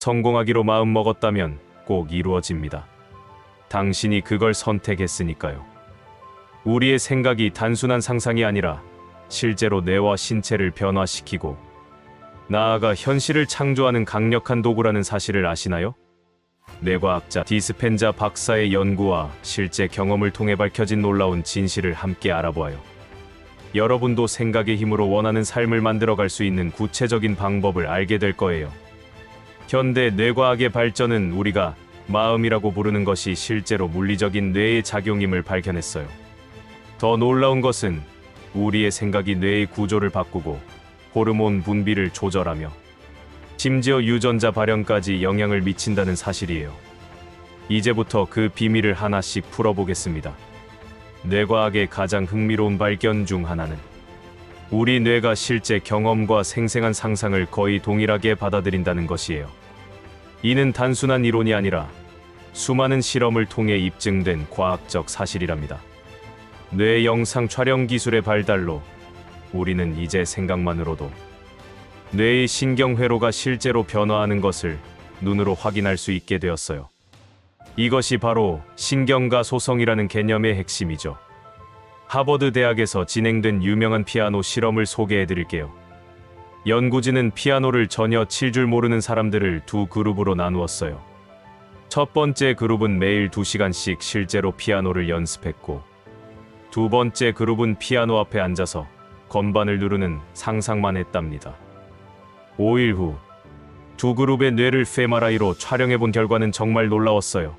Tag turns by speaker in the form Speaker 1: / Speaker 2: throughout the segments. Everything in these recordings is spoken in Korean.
Speaker 1: 성공하기로 마음먹었다면 꼭 이루어집니다. 당신이 그걸 선택했으니까요. 우리의 생각이 단순한 상상이 아니라 실제로 뇌와 신체를 변화시키고 나아가 현실을 창조하는 강력한 도구라는 사실을 아시나요? 뇌과학자 디스펜자 박사의 연구와 실제 경험을 통해 밝혀진 놀라운 진실을 함께 알아보아요. 여러분도 생각의 힘으로 원하는 삶을 만들어갈 수 있는 구체적인 방법을 알게 될 거예요. 현대 뇌과학의 발전은 우리가 마음이라고 부르는 것이 실제로 물리적인 뇌의 작용임을 발견했어요. 더 놀라운 것은 우리의 생각이 뇌의 구조를 바꾸고 호르몬 분비를 조절하며 심지어 유전자 발현까지 영향을 미친다는 사실이에요. 이제부터 그 비밀을 하나씩 풀어보겠습니다. 뇌과학의 가장 흥미로운 발견 중 하나는 우리 뇌가 실제 경험과 생생한 상상을 거의 동일하게 받아들인다는 것이에요. 이는 단순한 이론이 아니라 수많은 실험을 통해 입증된 과학적 사실이랍니다. 뇌 영상 촬영 기술의 발달로 우리는 이제 생각만으로도 뇌의 신경회로가 실제로 변화하는 것을 눈으로 확인할 수 있게 되었어요. 이것이 바로 신경가소성이라는 개념의 핵심이죠. 하버드 대학에서 진행된 유명한 피아노 실험을 소개해 드릴게요. 연구진은 피아노를 전혀 칠 줄 모르는 사람들을 두 그룹으로 나누었어요. 첫 번째 그룹은 매일 2시간씩 실제로 피아노를 연습했고, 두 번째 그룹은 피아노 앞에 앉아서 건반을 누르는 상상만 했답니다. 5일 후, 두 그룹의 뇌를 fMRI로 촬영해본 결과는 정말 놀라웠어요.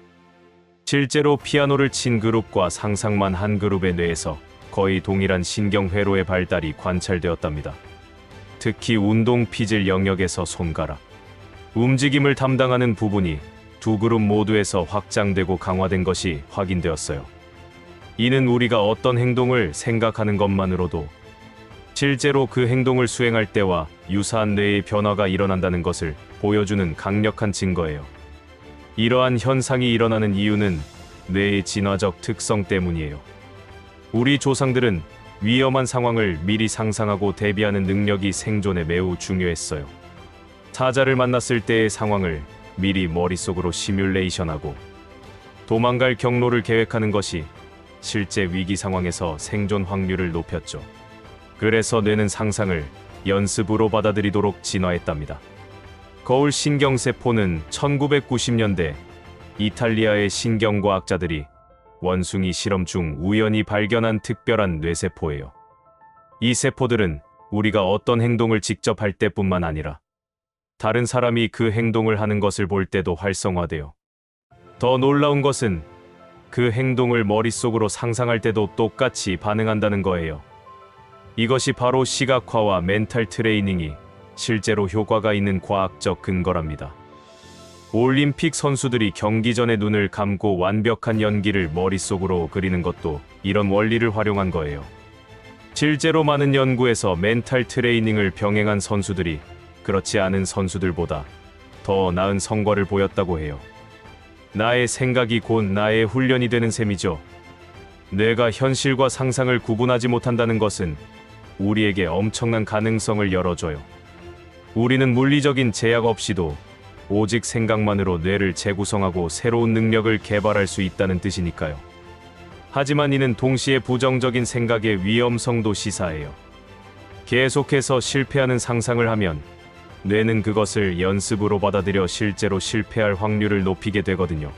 Speaker 1: 실제로 피아노를 친 그룹과 상상만 한 그룹의 뇌에서 거의 동일한 신경회로의 발달이 관찰되었답니다. 특히 운동 피질 영역에서 손가락, 움직임을 담당하는 부분이 두 그룹 모두에서 확장되고 강화된 것이 확인되었어요. 이는 우리가 어떤 행동을 생각하는 것만으로도 실제로 그 행동을 수행할 때와 유사한 뇌의 변화가 일어난다는 것을 보여주는 강력한 증거예요. 이러한 현상이 일어나는 이유는 뇌의 진화적 특성 때문이에요. 우리 조상들은 위험한 상황을 미리 상상하고 대비하는 능력이 생존에 매우 중요했어요. 사자를 만났을 때의 상황을 미리 머릿속으로 시뮬레이션하고 도망갈 경로를 계획하는 것이 실제 위기 상황에서 생존 확률을 높였죠. 그래서 뇌는 상상을 연습으로 받아들이도록 진화했답니다. 거울 신경세포는 1990년대 이탈리아의 신경과학자들이 원숭이 실험 중 우연히 발견한 특별한 뇌세포예요. 이 세포들은 우리가 어떤 행동을 직접 할 때뿐만 아니라 다른 사람이 그 행동을 하는 것을 볼 때도 활성화돼요. 더 놀라운 것은 그 행동을 머릿속으로 상상할 때도 똑같이 반응한다는 거예요. 이것이 바로 시각화와 멘탈 트레이닝이 실제로 효과가 있는 과학적 근거랍니다. 올림픽 선수들이 경기 전에 눈을 감고 완벽한 연기를 머릿속으로 그리는 것도 이런 원리를 활용한 거예요. 실제로 많은 연구에서 멘탈 트레이닝을 병행한 선수들이 그렇지 않은 선수들보다 더 나은 성과를 보였다고 해요. 나의 생각이 곧 나의 훈련이 되는 셈이죠. 뇌가 현실과 상상을 구분하지 못한다는 것은 우리에게 엄청난 가능성을 열어줘요. 우리는 물리적인 제약 없이도 오직 생각만으로 뇌를 재구성하고 새로운 능력을 개발할 수 있다는 뜻이니까요. 하지만 이는 동시에 부정적인 생각의 위험성도 시사해요. 계속해서 실패하는 상상을 하면 뇌는 그것을 연습으로 받아들여 실제로 실패할 확률을 높이게 되거든요.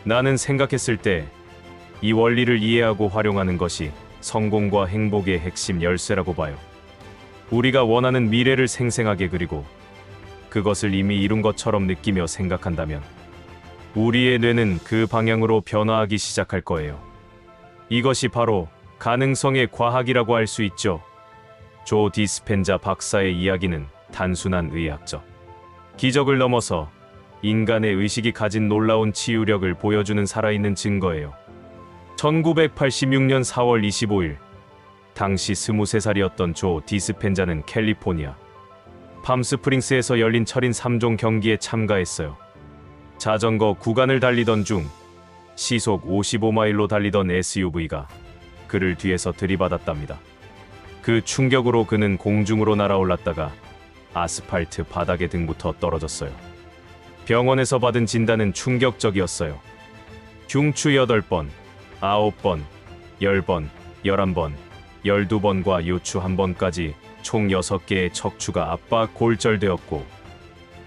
Speaker 1: 나는 생각했을 때 이 원리를 이해하고 활용하는 것이 성공과 행복의 핵심 열쇠라고 봐요. 우리가 원하는 미래를 생생하게 그리고 그것을 이미 이룬 것처럼 느끼며 생각한다면 우리의 뇌는 그 방향으로 변화하기 시작할 거예요. 이것이 바로 가능성의 과학이라고 할 수 있죠. 조 디스펜자 박사의 이야기는 단순한 의학적 기적을 넘어서 인간의 의식이 가진 놀라운 치유력을 보여주는 살아있는 증거예요. 1986년 4월 25일, 당시 23살이었던 조 디스펜자는 캘리포니아 팜스프링스에서 열린 철인 3종 경기에 참가했어요. 자전거 구간을 달리던 중 시속 55마일로 달리던 SUV가 그를 뒤에서 들이받았답니다. 그 충격으로 그는 공중으로 날아올랐다가 아스팔트 바닥에 등부터 떨어졌어요. 병원에서 받은 진단은 충격적이었어요. 흉추 8번, 9번, 10번, 11번, 12번과 요추 1번까지 총 6개의 척추가 압박 골절되었고,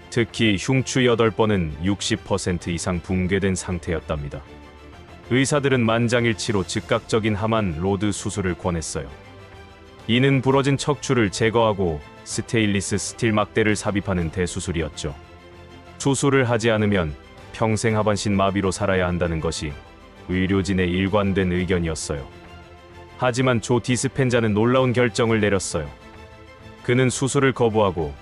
Speaker 1: 특히 흉추 8번은 60% 이상 붕괴된 상태였답니다. 의사들은 만장일치로 즉각적인 하만 로드 수술을 권했어요. 이는 부러진 척추를 제거하고 스테인리스 스틸 막대를 삽입하는 대수술이었죠. 수술을 하지 않으면 평생 하반신 마비로 살아야 한다는 것이 의료진의 일관된 의견이었어요. 하지만 조 디스펜자는 놀라운 결정을 내렸어요. 그는 수술을 거부하고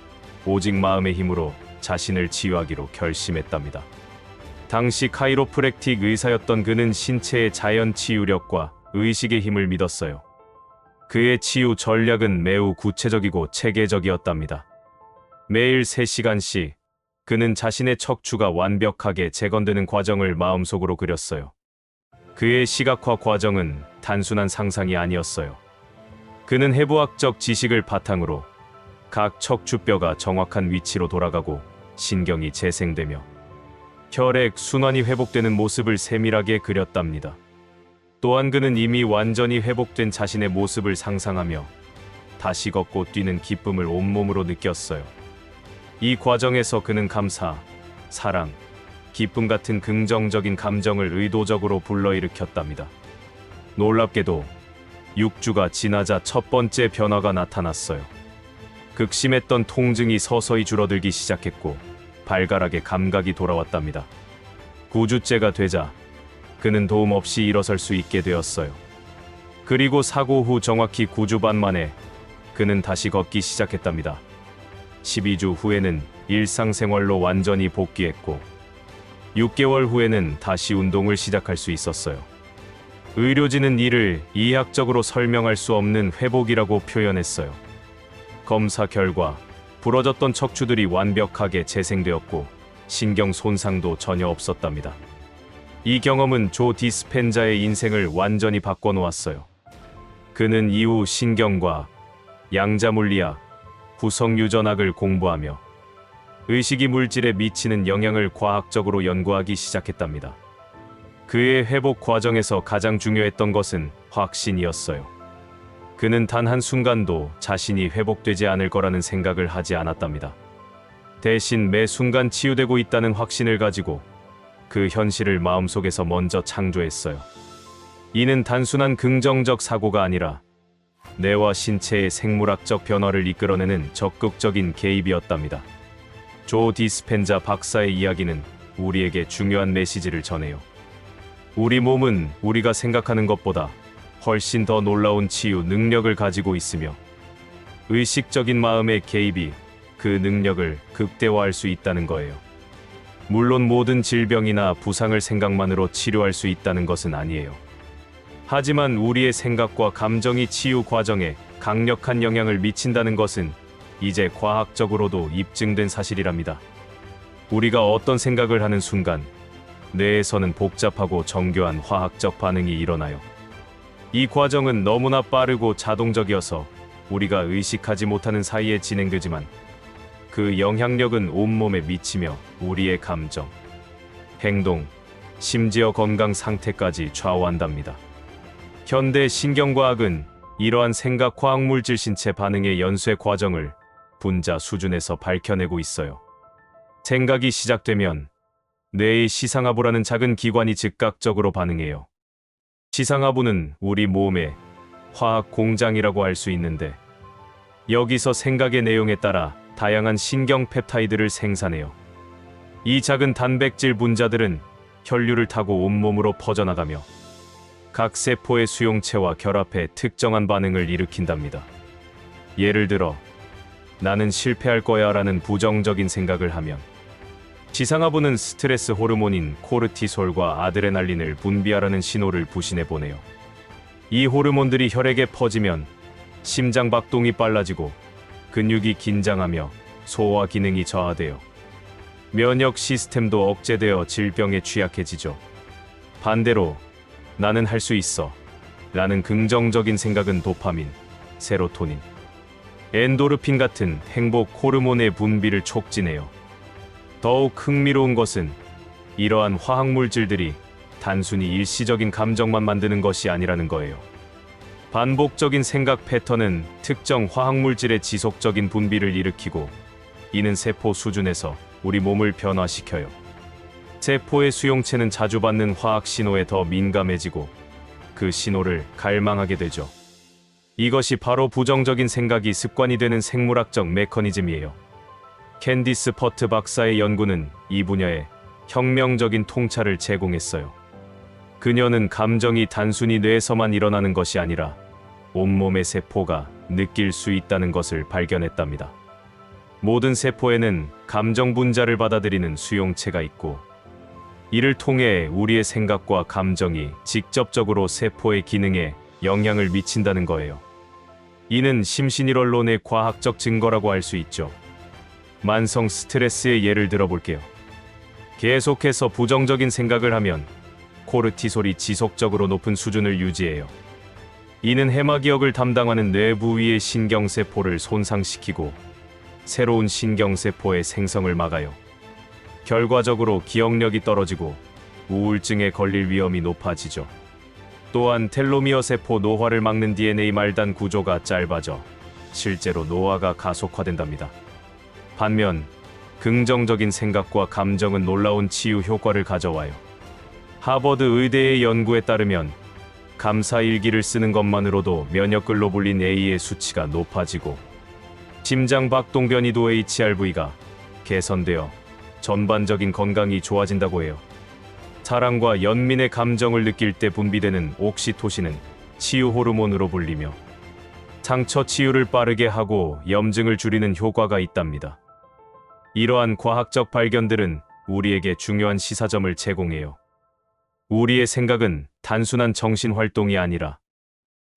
Speaker 1: 오직 마음의 힘으로 자신을 치유하기로 결심했답니다. 당시 카이로프랙틱 의사였던 그는 신체의 자연 치유력과 의식의 힘을 믿었어요. 그의 치유 전략은 매우 구체적이고 체계적이었답니다. 매일 3시간씩 그는 자신의 척추가 완벽하게 재건되는 과정을 마음속으로 그렸어요. 그의 시각화 과정은 단순한 상상이 아니었어요. 그는 해부학적 지식을 바탕으로 각 척추뼈가 정확한 위치로 돌아가고 신경이 재생되며 혈액 순환이 회복되는 모습을 세밀하게 그렸답니다. 또한 그는 이미 완전히 회복된 자신의 모습을 상상하며 다시 걷고 뛰는 기쁨을 온몸으로 느꼈어요. 이 과정에서 그는 감사, 사랑, 기쁨 같은 긍정적인 감정을 의도적으로 불러일으켰답니다. 놀랍게도 6주가 지나자 첫 번째 변화가 나타났어요. 극심했던 통증이 서서히 줄어들기 시작했고 발가락에 감각이 돌아왔답니다. 9주째가 되자 그는 도움 없이 일어설 수 있게 되었어요. 그리고 사고 후 정확히 9주 반 만에 그는 다시 걷기 시작했답니다. 12주 후에는 일상생활로 완전히 복귀했고 6개월 후에는 다시 운동을 시작할 수 있었어요. 의료진은 이를 이학적으로 설명할 수 없는 회복이라고 표현했어요. 검사 결과 부러졌던 척추들이 완벽하게 재생되었고 신경 손상도 전혀 없었답니다. 이 경험은 조 디스펜자의 인생을 완전히 바꿔놓았어요. 그는 이후 신경과학, 양자물리학, 구성유전학을 공부하며 의식이 물질에 미치는 영향을 과학적으로 연구하기 시작했답니다. 그의 회복 과정에서 가장 중요했던 것은 확신이었어요. 그는 단 한순간도 자신이 회복되지 않을 거라는 생각을 하지 않았답니다. 대신 매 순간 치유되고 있다는 확신을 가지고 그 현실을 마음속에서 먼저 창조했어요. 이는 단순한 긍정적 사고가 아니라 뇌와 신체의 생물학적 변화를 이끌어내는 적극적인 개입이었답니다. 조 디스펜자 박사의 이야기는 우리에게 중요한 메시지를 전해요. 우리 몸은 우리가 생각하는 것보다 훨씬 더 놀라운 치유 능력을 가지고 있으며 의식적인 마음의 개입이 그 능력을 극대화할 수 있다는 거예요. 물론 모든 질병이나 부상을 생각만으로 치료할 수 있다는 것은 아니에요. 하지만 우리의 생각과 감정이 치유 과정에 강력한 영향을 미친다는 것은 이제 과학적으로도 입증된 사실이랍니다. 우리가 어떤 생각을 하는 순간 뇌에서는 복잡하고 정교한 화학적 반응이 일어나요. 이 과정은 너무나 빠르고 자동적이어서 우리가 의식하지 못하는 사이에 진행되지만 그 영향력은 온몸에 미치며 우리의 감정, 행동, 심지어 건강 상태까지 좌우한답니다. 현대 신경과학은 이러한 생각 화학물질 신체 반응의 연쇄 과정을 분자 수준에서 밝혀내고 있어요. 생각이 시작되면 뇌의 시상하부라는 작은 기관이 즉각적으로 반응해요. 시상하부는 우리 몸의 화학 공장이라고 할 수 있는데 여기서 생각의 내용에 따라 다양한 신경 펩타이드를 생산해요. 이 작은 단백질 분자들은 혈류를 타고 온몸으로 퍼져나가며 각 세포의 수용체와 결합해 특정한 반응을 일으킨답니다. 예를 들어 나는 실패할 거야 라는 부정적인 생각을 하면 지상하부는 스트레스 호르몬인 코르티솔과 아드레날린을 분비하라는 신호를 부신해 보내요. 이 호르몬들이 혈액에 퍼지면 심장 박동이 빨라지고 근육이 긴장하며 소화 기능이 저하되어 면역 시스템도 억제되어 질병에 취약해지죠. 반대로 나는 할 수 있어 라는 긍정적인 생각은 도파민, 세로토닌, 엔도르핀 같은 행복 호르몬의 분비를 촉진해요. 더욱 흥미로운 것은 이러한 화학물질들이 단순히 일시적인 감정만 만드는 것이 아니라는 거예요. 반복적인 생각 패턴은 특정 화학물질의 지속적인 분비를 일으키고, 이는 세포 수준에서 우리 몸을 변화시켜요. 세포의 수용체는 자주 받는 화학 신호에 더 민감해지고 그 신호를 갈망하게 되죠. 이것이 바로 부정적인 생각이 습관이 되는 생물학적 메커니즘이에요. 캔디스 퍼트 박사의 연구는 이 분야에 혁명적인 통찰을 제공했어요. 그녀는 감정이 단순히 뇌에서만 일어나는 것이 아니라 온몸의 세포가 느낄 수 있다는 것을 발견했답니다. 모든 세포에는 감정 분자를 받아들이는 수용체가 있고, 이를 통해 우리의 생각과 감정이 직접적으로 세포의 기능에 영향을 미친다는 거예요. 이는 심신일원론의 과학적 증거라고 할 수 있죠. 만성 스트레스의 예를 들어볼게요. 계속해서 부정적인 생각을 하면 코르티솔이 지속적으로 높은 수준을 유지해요. 이는 해마기억을 담당하는 뇌 부위의 신경세포를 손상시키고 새로운 신경세포의 생성을 막아요. 결과적으로 기억력이 떨어지고 우울증에 걸릴 위험이 높아지죠. 또한 텔로미어 세포 노화를 막는 DNA 말단 구조가 짧아져 실제로 노화가 가속화된답니다. 반면 긍정적인 생각과 감정은 놀라운 치유 효과를 가져와요. 하버드 의대의 연구에 따르면 감사일기를 쓰는 것만으로도 면역글로불린 A의 수치가 높아지고 심장박동 변이도 HRV가 개선되어 전반적인 건강이 좋아진다고 해요. 사랑과 연민의 감정을 느낄 때 분비되는 옥시토신은 치유 호르몬으로 불리며 상처 치유를 빠르게 하고 염증을 줄이는 효과가 있답니다. 이러한 과학적 발견들은 우리에게 중요한 시사점을 제공해요. 우리의 생각은 단순한 정신활동이 아니라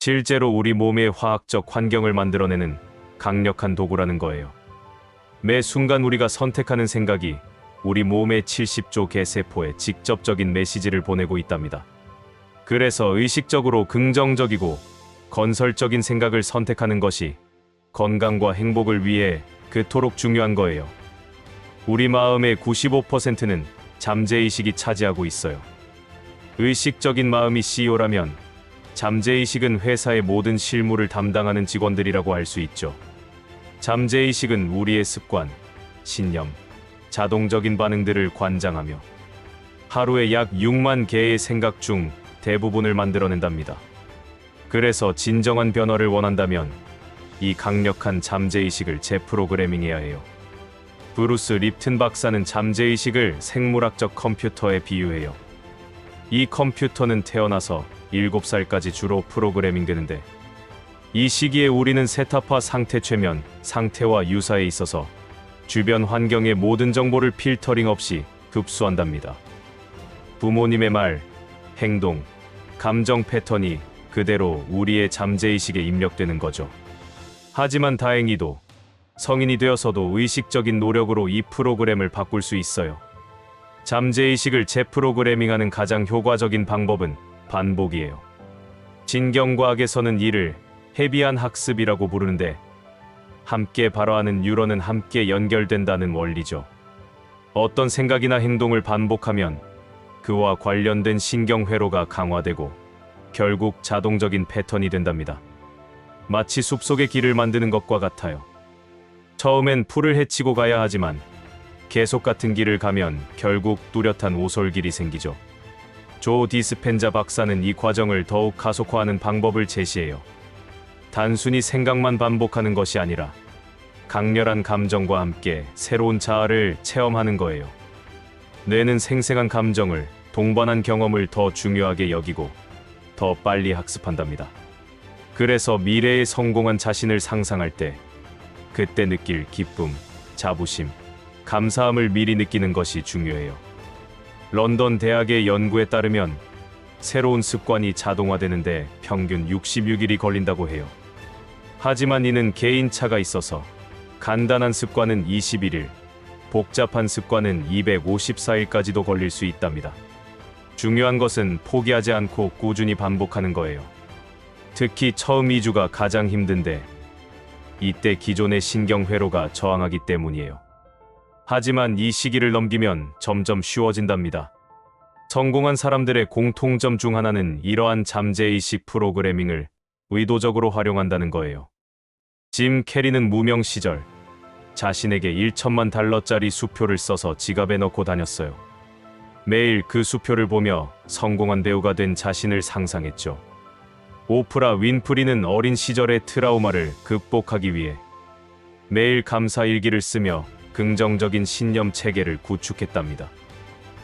Speaker 1: 실제로 우리 몸의 화학적 환경을 만들어내는 강력한 도구라는 거예요. 매 순간 우리가 선택하는 생각이 우리 몸의 70조 개 세포에 직접적인 메시지를 보내고 있답니다. 그래서 의식적으로 긍정적이고 건설적인 생각을 선택하는 것이 건강과 행복을 위해 그토록 중요한 거예요. 우리 마음의 95%는 잠재의식이 차지하고 있어요. 의식적인 마음이 CEO라면 잠재의식은 회사의 모든 실무를 담당하는 직원들이라고 할 수 있죠. 잠재의식은 우리의 습관, 신념, 자동적인 반응들을 관장하며 하루에 약 6만 개의 생각 중 대부분을 만들어낸답니다. 그래서 진정한 변화를 원한다면 이 강력한 잠재의식을 재프로그래밍해야 해요. 브루스 립튼 박사는 잠재의식을 생물학적 컴퓨터에 비유해요. 이 컴퓨터는 태어나서 7살까지 주로 프로그래밍 되는데, 이 시기에 우리는 세타파 상태 최면 상태와 유사에 있어서 주변 환경의 모든 정보를 필터링 없이 흡수한답니다. 부모님의 말, 행동, 감정 패턴이 그대로 우리의 잠재의식에 입력되는 거죠. 하지만 다행히도 성인이 되어서도 의식적인 노력으로 이 프로그램을 바꿀 수 있어요. 잠재의식을 재프로그래밍하는 가장 효과적인 방법은 반복이에요. 진경과학에서는 이를 헤비한 학습이라고 부르는데, 함께 발화하는 뉴런은 함께 연결된다는 원리죠. 어떤 생각이나 행동을 반복하면 그와 관련된 신경회로가 강화되고 결국 자동적인 패턴이 된답니다. 마치 숲속의 길을 만드는 것과 같아요. 처음엔 풀을 헤치고 가야 하지만 계속 같은 길을 가면 결국 뚜렷한 오솔길이 생기죠. 조 디스펜자 박사는 이 과정을 더욱 가속화하는 방법을 제시해요. 단순히 생각만 반복하는 것이 아니라 강렬한 감정과 함께 새로운 자아를 체험하는 거예요. 뇌는 생생한 감정을, 동반한 경험을 더 중요하게 여기고 더 빨리 학습한답니다. 그래서 미래에 성공한 자신을 상상할 때 그때 느낄 기쁨, 자부심, 감사함을 미리 느끼는 것이 중요해요. 런던 대학의 연구에 따르면 새로운 습관이 자동화되는데 평균 66일이 걸린다고 해요. 하지만 이는 개인차가 있어서 간단한 습관은 21일, 복잡한 습관은 254일까지도 걸릴 수 있답니다. 중요한 것은 포기하지 않고 꾸준히 반복하는 거예요. 특히 처음 2주가 가장 힘든데, 이때 기존의 신경회로가 저항하기 때문이에요. 하지만 이 시기를 넘기면 점점 쉬워진답니다. 성공한 사람들의 공통점 중 하나는 이러한 잠재의식 프로그래밍을 의도적으로 활용한다는 거예요. 짐 캐리는 무명 시절 자신에게 1천만 달러짜리 수표를 써서 지갑에 넣고 다녔어요. 매일 그 수표를 보며 성공한 배우가 된 자신을 상상했죠. 오프라 윈프리는 어린 시절의 트라우마를 극복하기 위해 매일 감사 일기를 쓰며 긍정적인 신념 체계를 구축했답니다.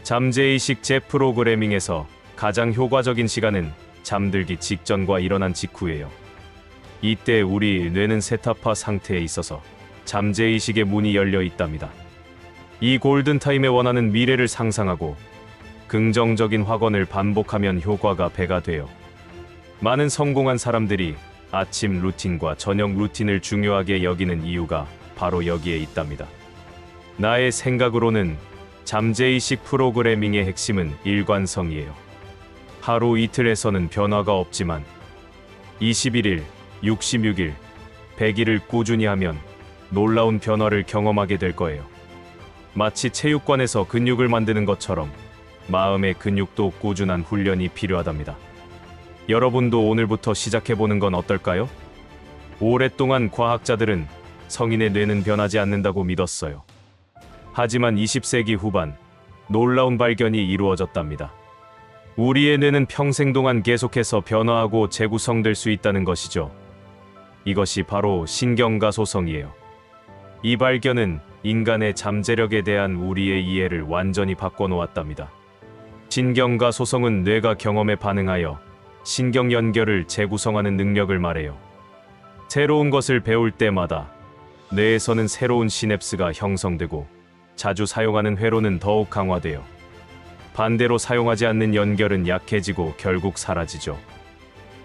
Speaker 1: 잠재의식 재프로그래밍에서 가장 효과적인 시간은 잠들기 직전과 일어난 직후예요. 이때 우리 뇌는 세타파 상태에 있어서 잠재의식의 문이 열려 있답니다. 이 골든타임에 원하는 미래를 상상하고 긍정적인 확언을 반복하면 효과가 배가 돼요. 많은 성공한 사람들이 아침 루틴과 저녁 루틴을 중요하게 여기는 이유가 바로 여기에 있답니다. 나의 생각으로는 잠재의식 프로그래밍의 핵심은 일관성이에요. 하루 이틀에서는 변화가 없지만 21일, 66일, 100일을 꾸준히 하면 놀라운 변화를 경험하게 될 거예요. 마치 체육관에서 근육을 만드는 것처럼 마음의 근육도 꾸준한 훈련이 필요하답니다. 여러분도 오늘부터 시작해보는 건 어떨까요? 오랫동안 과학자들은 성인의 뇌는 변하지 않는다고 믿었어요. 하지만 20세기 후반 놀라운 발견이 이루어졌답니다. 우리의 뇌는 평생 동안 계속해서 변화하고 재구성될 수 있다는 것이죠. 이것이 바로 신경가소성이에요. 이 발견은 인간의 잠재력에 대한 우리의 이해를 완전히 바꿔놓았답니다. 신경가소성은 뇌가 경험에 반응하여 신경 연결을 재구성하는 능력을 말해요. 새로운 것을 배울 때마다 뇌에서는 새로운 시냅스가 형성되고 자주 사용하는 회로는 더욱 강화돼요. 반대로 사용하지 않는 연결은 약해지고 결국 사라지죠.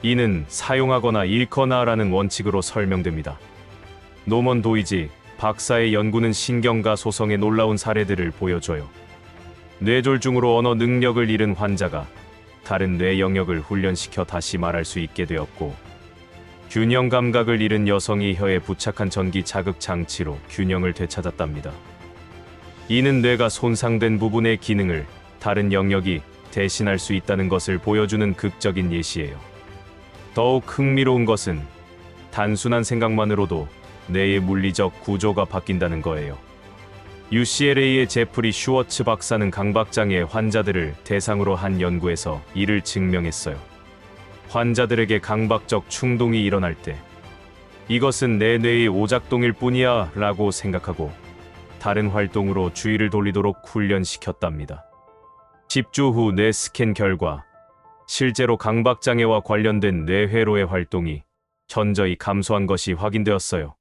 Speaker 1: 이는 사용하거나 잃거나라는 원칙으로 설명됩니다. 노먼 도이지 박사의 연구는 신경가소성의 놀라운 사례들을 보여줘요. 뇌졸중으로 언어 능력을 잃은 환자가 다른 뇌 영역을 훈련시켜 다시 말할 수 있게 되었고, 균형 감각을 잃은 여성이 혀에 부착한 전기 자극 장치로 균형을 되찾았답니다. 이는 뇌가 손상된 부분의 기능을 다른 영역이 대신할 수 있다는 것을 보여주는 극적인 예시예요. 더욱 흥미로운 것은 단순한 생각만으로도 뇌의 물리적 구조가 바뀐다는 거예요. UCLA의 제프리 슈워츠 박사는 강박장애 환자들을 대상으로 한 연구에서 이를 증명했어요. 환자들에게 강박적 충동이 일어날 때 이것은 내 뇌의 오작동일 뿐이야 라고 생각하고 다른 활동으로 주의를 돌리도록 훈련시켰답니다. 10주 후 뇌 스캔 결과 실제로 강박장애와 관련된 뇌회로의 활동이 현저히 감소한 것이 확인되었어요.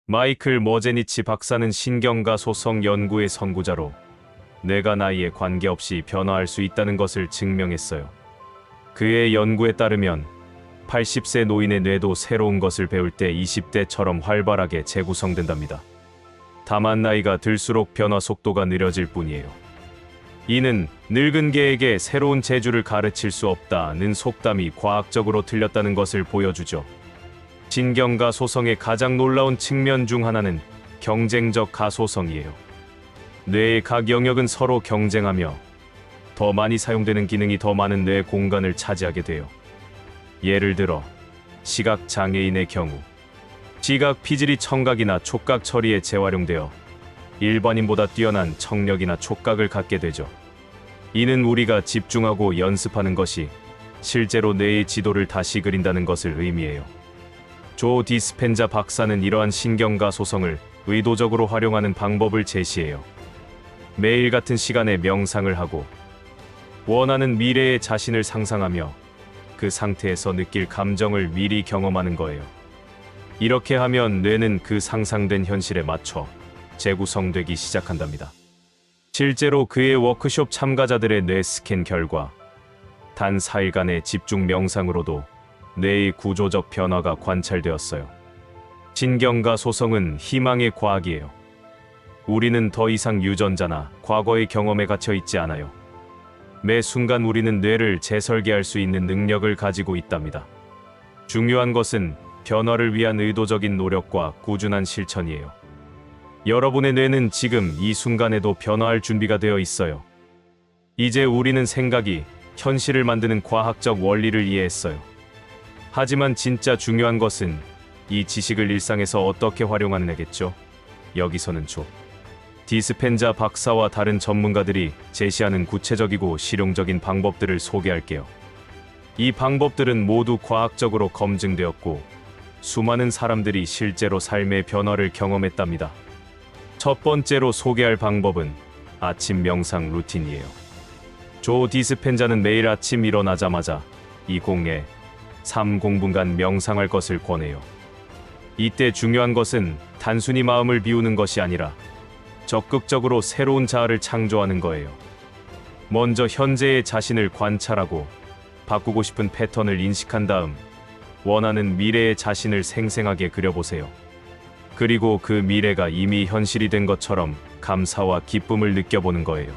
Speaker 1: 마이클 머제니치 박사는 신경가소성 연구의 선구자로 뇌가 나이에 관계없이 변화할 수 있다는 것을 증명했어요. 그의 연구에 따르면 80세 노인의 뇌도 새로운 것을 배울 때 20대처럼 활발하게 재구성된답니다. 다만 나이가 들수록 변화 속도가 느려질 뿐이에요. 이는 늙은 개에게 새로운 재주를 가르칠 수 없다는 속담이 과학적으로 틀렸다는 것을 보여주죠. 신경가소성의 가장 놀라운 측면 중 하나는 경쟁적 가소성이에요. 뇌의 각 영역은 서로 경쟁하며 더 많이 사용되는 기능이 더 많은 뇌 공간을 차지하게 돼요. 예를 들어 시각 장애인의 경우 시각 피질이 청각이나 촉각 처리에 재활용되어 일반인보다 뛰어난 청력이나 촉각을 갖게 되죠. 이는 우리가 집중하고 연습하는 것이 실제로 뇌의 지도를 다시 그린다는 것을 의미해요. 조 디스펜자 박사는 이러한 신경가소성을 의도적으로 활용하는 방법을 제시해요. 매일 같은 시간에 명상을 하고 원하는 미래의 자신을 상상하며 그 상태에서 느낄 감정을 미리 경험하는 거예요. 이렇게 하면 뇌는 그 상상된 현실에 맞춰 재구성되기 시작한답니다. 실제로 그의 워크숍 참가자들의 뇌 스캔 결과 단 4일간의 집중 명상으로도 뇌의 구조적 변화가 관찰되었어요. 신경가소성은 희망의 과학이에요. 우리는 더 이상 유전자나 과거의 경험에 갇혀 있지 않아요. 매 순간 우리는 뇌를 재설계할 수 있는 능력을 가지고 있답니다. 중요한 것은 변화를 위한 의도적인 노력과 꾸준한 실천이에요. 여러분의 뇌는 지금 이 순간에도 변화할 준비가 되어 있어요. 이제 우리는 생각이 현실을 만드는 과학적 원리를 이해했어요. 하지만 진짜 중요한 것은 이 지식을 일상에서 어떻게 활용하느냐겠죠. 여기서는 조 디스펜자 박사와 다른 전문가들이 제시하는 구체적이고 실용적인 방법들을 소개할게요. 이 방법들은 모두 과학적으로 검증되었고 수많은 사람들이 실제로 삶의 변화를 경험했답니다. 첫 번째로 소개할 방법은 아침 명상 루틴이에요. 조 디스펜자는 매일 아침 일어나자마자 20에 3공분간 명상할 것을 권해요. 이때 중요한 것은 단순히 마음을 비우는 것이 아니라 적극적으로 새로운 자아를 창조하는 거예요. 먼저 현재의 자신을 관찰하고 바꾸고 싶은 패턴을 인식한 다음 원하는 미래의 자신을 생생하게 그려보세요. 그리고 그 미래가 이미 현실이 된 것처럼 감사와 기쁨을 느껴보는 거예요.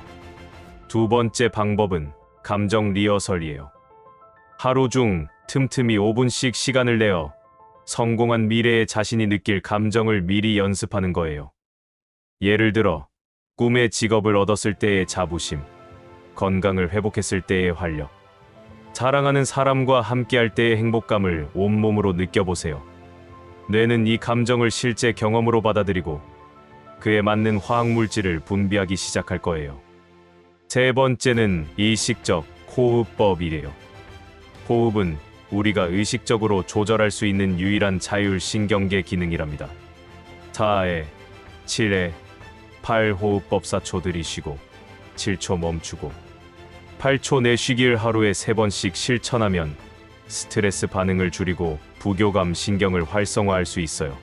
Speaker 1: 두 번째 방법은 감정 리허설이에요. 하루 중 틈틈이 5분씩 시간을 내어 성공한 미래의 자신이 느낄 감정을 미리 연습하는 거예요. 예를 들어 꿈의 직업을 얻었을 때의 자부심, 건강을 회복했을 때의 활력, 사랑하는 사람과 함께할 때의 행복감을 온몸으로 느껴보세요. 뇌는 이 감정을 실제 경험으로 받아들이고 그에 맞는 화학물질을 분비하기 시작할 거예요. 세 번째는 의식적 호흡법이래요. 호흡은 우리가 의식적으로 조절할 수 있는 유일한 자율신경계 기능이랍니다. 4에, 7에, 8 호흡법 4초 들이쉬고 7초 멈추고 8초 내쉬기를 하루에 3번씩 실천하면 스트레스 반응을 줄이고 부교감 신경을 활성화할 수 있어요.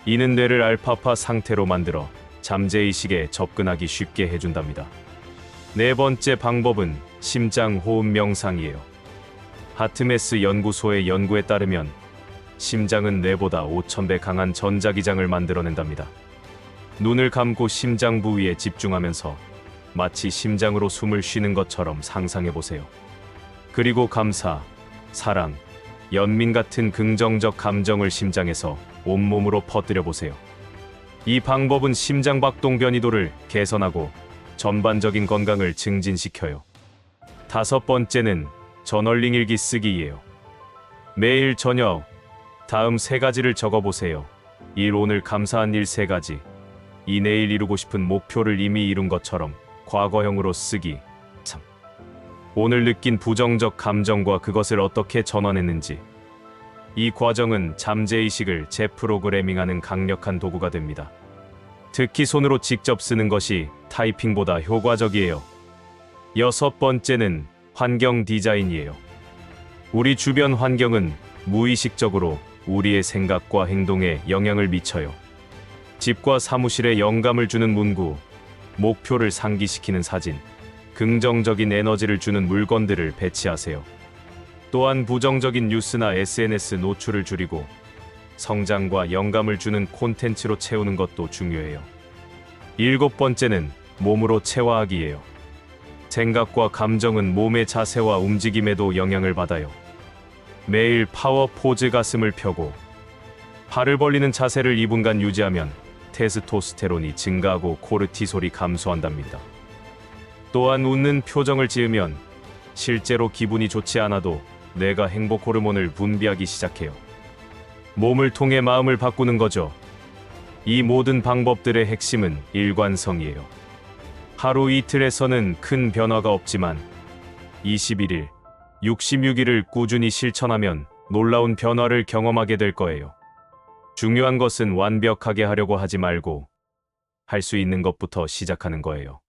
Speaker 1: 이는 뇌를 알파파 상태로 만들어 잠재의식에 접근하기 쉽게 해준답니다. 네 번째 방법은 심장 호흡 명상이에요. 하트메스 연구소의 연구에 따르면 심장은 뇌보다 5000배 강한 전자기장을 만들어낸답니다. 눈을 감고 심장 부위에 집중하면서 마치 심장으로 숨을 쉬는 것처럼 상상해보세요. 그리고 감사, 사랑, 연민 같은 긍정적 감정을 심장에서 온몸으로 퍼뜨려보세요. 이 방법은 심장 박동 변이도를 개선하고 전반적인 건강을 증진시켜요. 다섯 번째는 저널링 일기 쓰기예요. 매일 저녁 다음 3가지를 적어보세요. 1. 오늘 감사한 일 3가지. 2. 내일 이루고 싶은 목표를 이미 이룬 것처럼 과거형으로 쓰기. 3. 오늘 느낀 부정적 감정과 그것을 어떻게 전환했는지. 이 과정은 잠재의식을 재프로그래밍하는 강력한 도구가 됩니다. 특히 손으로 직접 쓰는 것이 타이핑보다 효과적이에요. 여섯 번째는 환경 디자인이에요. 우리 주변 환경은 무의식적으로 우리의 생각과 행동에 영향을 미쳐요. 집과 사무실에 영감을 주는 문구, 목표를 상기시키는 사진, 긍정적인 에너지를 주는 물건들을 배치하세요. 또한 부정적인 뉴스나 SNS 노출을 줄이고 성장과 영감을 주는 콘텐츠로 채우는 것도 중요해요. 일곱 번째는 몸으로 체화하기예요. 생각과 감정은 몸의 자세와 움직임에도 영향을 받아요. 매일 파워 포즈 가슴을 펴고 팔을 벌리는 자세를 2분간 유지하면 테스토스테론이 증가하고 코르티솔이 감소한답니다. 또한 웃는 표정을 지으면 실제로 기분이 좋지 않아도 뇌가 행복 호르몬을 분비하기 시작해요. 몸을 통해 마음을 바꾸는 거죠. 이 모든 방법들의 핵심은 일관성이에요. 하루 이틀에서는 큰 변화가 없지만 21일, 66일을 꾸준히 실천하면 놀라운 변화를 경험하게 될 거예요. 중요한 것은 완벽하게 하려고 하지 말고 할 수 있는 것부터 시작하는 거예요.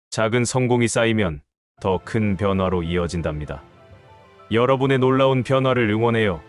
Speaker 1: 작은 성공이 쌓이면 더 큰 변화로 이어진답니다. 여러분의 놀라운 변화를 응원해요.